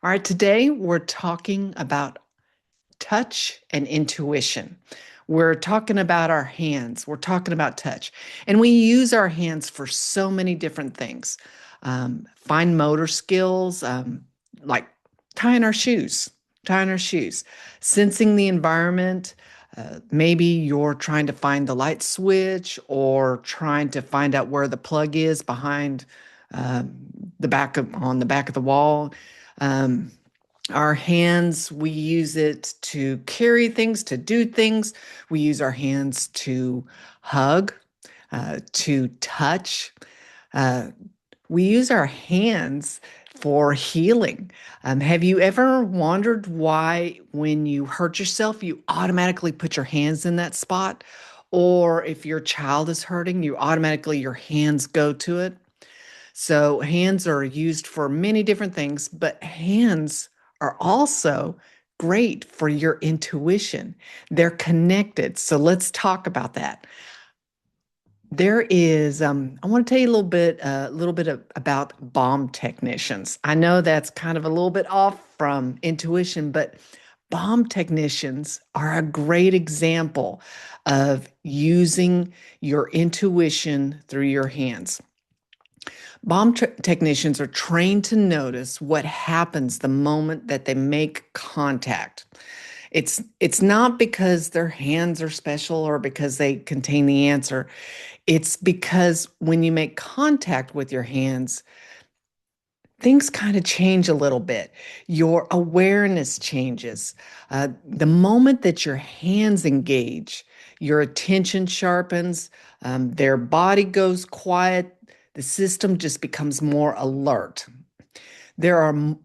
All right, today we're talking about touch and intuition. We're talking about our hands. We're talking about touch. And we use our hands for so many different things. Fine motor skills, like tying our shoes, tying our shoes, sensing the environment. Maybe you're trying to find the light switch or trying to find out where the plug is behind um, on the back of the wall. Um, our hands, we use it to carry things, to do things. We use our hands to hug, to touch. Uh, we use our hands for healing. Have you ever wondered why, when you hurt yourself, you automatically put your hands in that spot? Or if your child is hurting, your hands go to it? So, hands are used for many different things, but hands are also great for your intuition. They're connected. So, let's talk about that. I want to tell you about bomb technicians. I know that's kind of a little bit off from intuition, but bomb technicians are a great example of using your intuition through your hands. Technicians are trained to notice what happens the moment that they make contact. It's not because their hands are special or because they contain the answer. It's because when you make contact with your hands, things kind of change a little bit. Your awareness changes. The moment that your hands engage, your attention sharpens, their body goes quiet, the system just becomes more alert. There are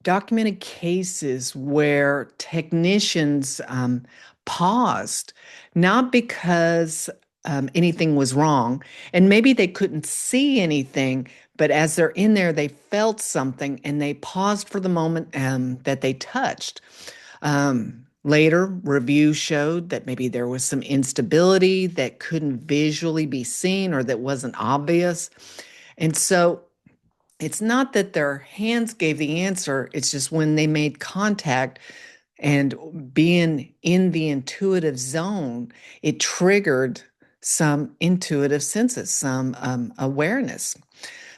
documented cases where technicians paused, not because anything was wrong, and maybe they couldn't see anything, but as they're in there, they felt something and they paused for the moment that they touched. Later, reviews showed that maybe there was some instability that couldn't visually be seen or that wasn't obvious. And so it's not that their hands gave the answer, it's just when they made contact and being in the intuitive zone, it triggered some intuitive senses, some awareness.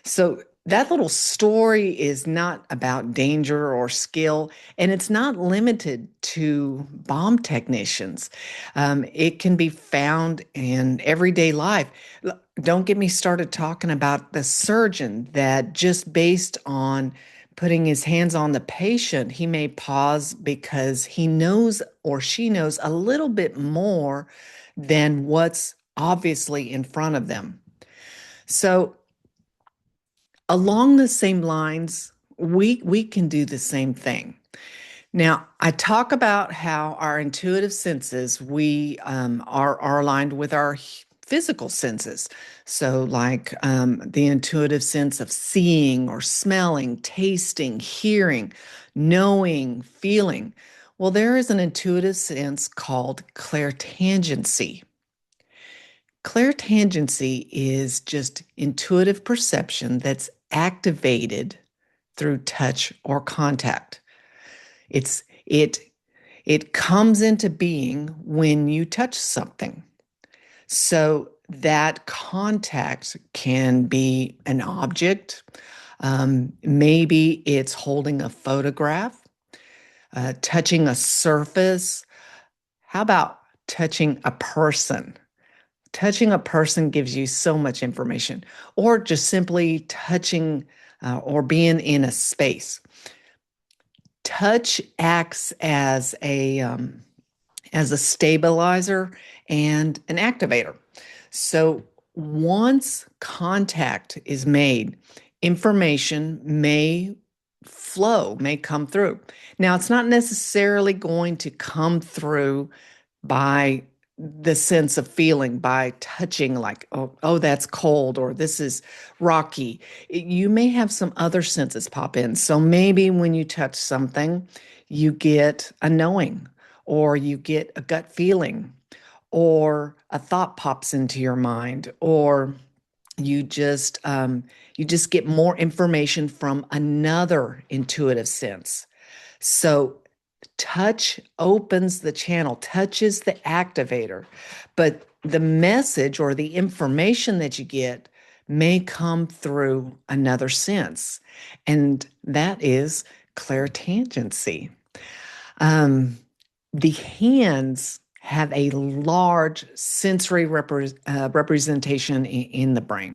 So that little story is not about danger or skill, and it's not limited to bomb technicians. It can be found in everyday life. Don't get me started talking about the surgeon that just based on putting his hands on the patient, he may pause because he knows or she knows a little bit more than what's obviously in front of them. So along the same lines, we can do the same thing. Now, I talk about how our intuitive senses we are aligned with our physical senses. So, like the intuitive sense of seeing or smelling, tasting, hearing, knowing, feeling. Well, there is an intuitive sense called clairtangency. Clairtangency is just intuitive perception that's activated through touch or contact. It's it it comes into being when you touch something. So that contact can be an object. Maybe it's holding a photograph, touching a surface. How about touching a person? Touching a person gives you so much information, or just simply touching or being in a space. Touch acts as a stabilizer and an activator. So once contact is made, information may flow, may come through. Now, it's not necessarily going to come through by the sense of feeling by touching, like, oh, that's cold, or this is rocky. You may have some other senses pop in. So maybe when you touch something, you get a knowing, or you get a gut feeling, or a thought pops into your mind, or you just you just get more information from another intuitive sense. So touch opens the channel, touch is the activator, but the message or the information that you get may come through another sense, and that is clairtangency. Um, the hands have a large sensory representation in the brain.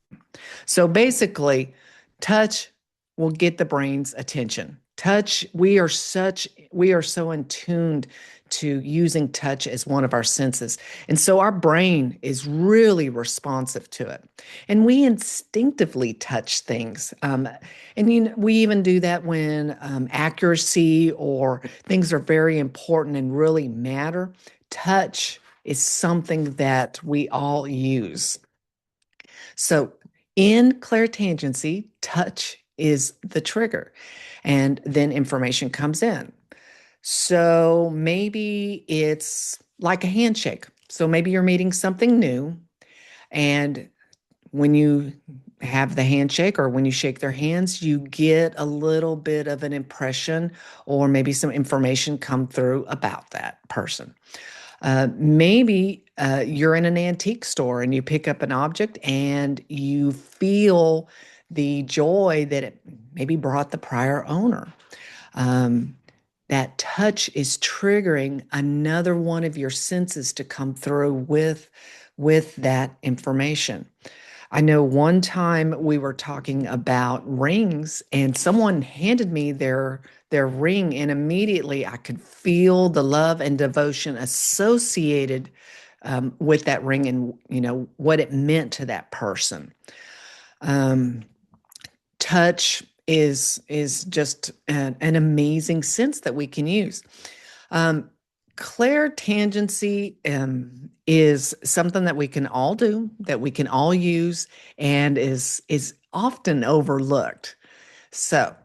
So basically, touch will get the brain's attention. Touch, we are so in tuned to using touch as one of our senses. And so our brain is really responsive to it. And we instinctively touch things. And we even do that when accuracy or things are very important and really matter. Touch is something that we all use. So in clairtangency, touch is the trigger, and then information comes in. So maybe it's like a handshake. So maybe you're meeting something new, and when you have the handshake or when you shake their hands, you get a little bit of an impression or maybe some information come through about that person. Maybe you're in an antique store and you pick up an object and you feel the joy that it maybe brought the prior owner. Um, that touch is triggering another one of your senses to come through with that information. I know one time we were talking about rings and someone handed me their ring, and immediately I could feel the love and devotion associated with that ring, and what it meant to that person. Um, Touch is just an amazing sense that we can use. Um, Clairtangency is something that we can all do, that we can all use, and is often overlooked. So,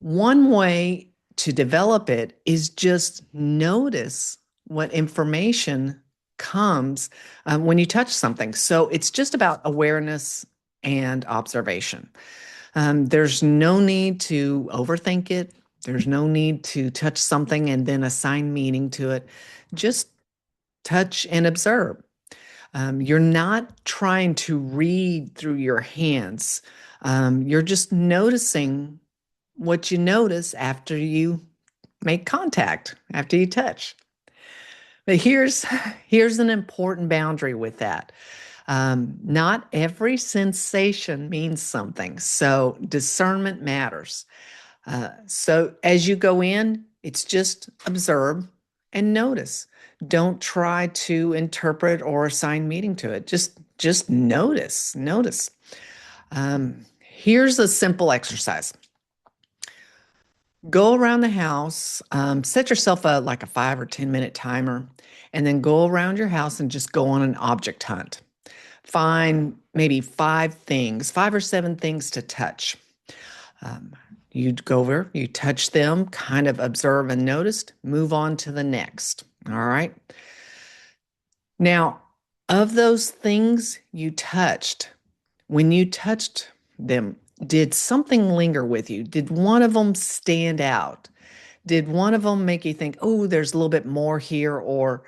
one way to develop it is just notice what information comes when you touch something. So, it's just about awareness and observation. There's no need to overthink it. There's no need to touch something and then assign meaning to it. Just touch and observe. You're not trying to read through your hands. You're just noticing what you notice after you make contact, after you touch. But here's an important boundary with that. Not every sensation means something, so discernment matters. So as you go in, it's just observe and notice. Don't try to interpret or assign meaning to it. Just notice. Here's a simple exercise. Go around the house, set yourself like a 5 or 10 minute timer, and then go around your house and just go on an object hunt. Find maybe 5 things, 5 or 7 things to touch. Um, you go over, you touch them, kind of observe and notice, move on to the next. All right. Now, of those things you touched, when you touched them, did something linger with you? Did one of them stand out? Did one of them make you think, "Oh, there's a little bit more here," or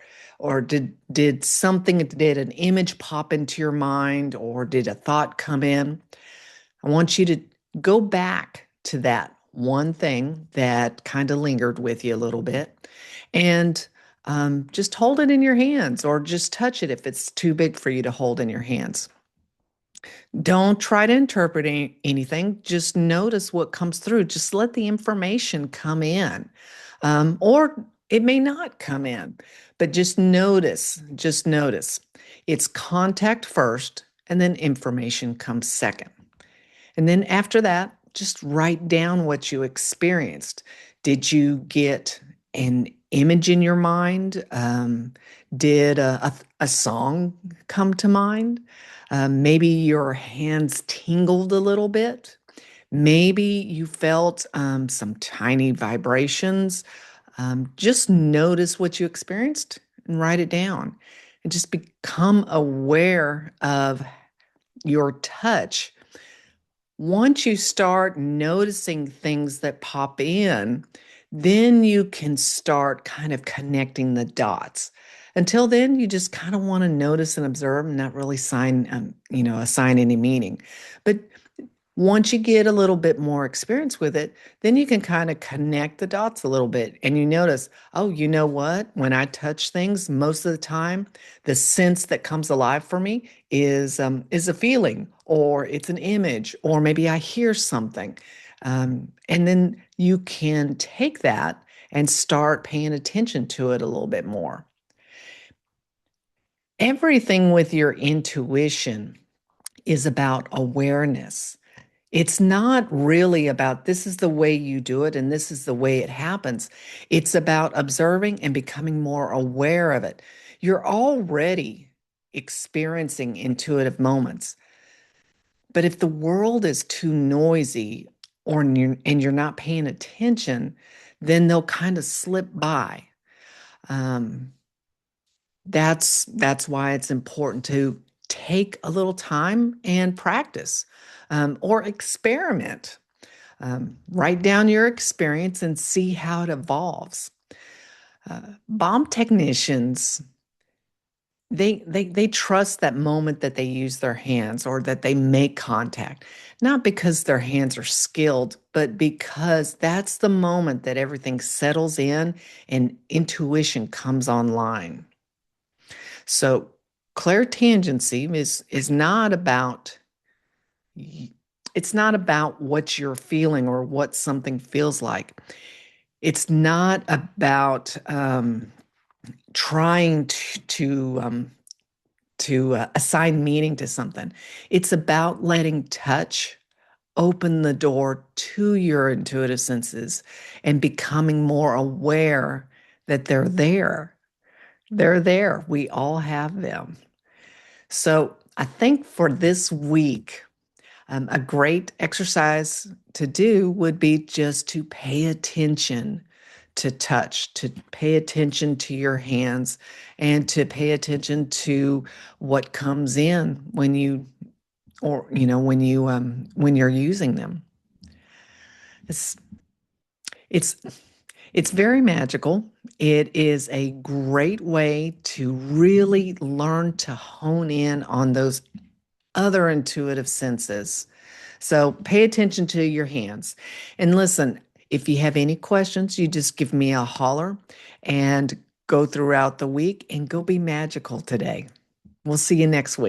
did an image pop into your mind, or did a thought come in? I want you to go back to that one thing that kind of lingered with you a little bit, and just hold it in your hands, or just touch it if it's too big for you to hold in your hands. Don't try to interpret anything. Just notice what comes through. Just let the information come in. Or it may not come in, but just notice. Just notice. It's contact first, and then information comes second. And then after that, just write down what you experienced. Did you get an image in your mind? Did a song come to mind? Maybe your hands tingled a little bit. Maybe you felt some tiny vibrations. Just notice what you experienced and write it down. And just become aware of your touch. Once you start noticing things that pop in, then you can start kind of connecting the dots. Until then, you just kind of want to notice and observe and not really assign any meaning. But once you get a little bit more experience with it, then you can kind of connect the dots a little bit and you notice, oh, you know what? When I touch things, most of the time, the sense that comes alive for me is a feeling or it's an image or maybe I hear something. And then you can take that and start paying attention to it a little bit more. Everything with your intuition is about awareness. It's not really about this is the way you do it and this is the way it happens. It's about observing and becoming more aware of it. You're already experiencing intuitive moments. But if the world is too noisy and you're not paying attention, then they'll kind of slip by. Um, that's why it's important to take a little time and practice or experiment. Write down your experience and see how it evolves. Bomb technicians, they trust that moment that they use their hands or that they make contact, not because their hands are skilled, but because that's the moment that everything settles in and intuition comes online. So clairtangency is not about it's not about what you're feeling or what something feels like. It's not about trying to assign meaning to something. It's about letting touch open the door to your intuitive senses and becoming more aware that they're there. They're there. We all have them. So I think for this week, a great exercise to do would be just to pay attention to touch, to pay attention to your hands, and to pay attention to what comes in when you, or when you're using them. It's it's it's very magical. It is a great way to really learn to hone in on those other intuitive senses. So pay attention to your hands. And listen, if you have any questions, you just give me a holler and go throughout the week and go be magical today. We'll see you next week.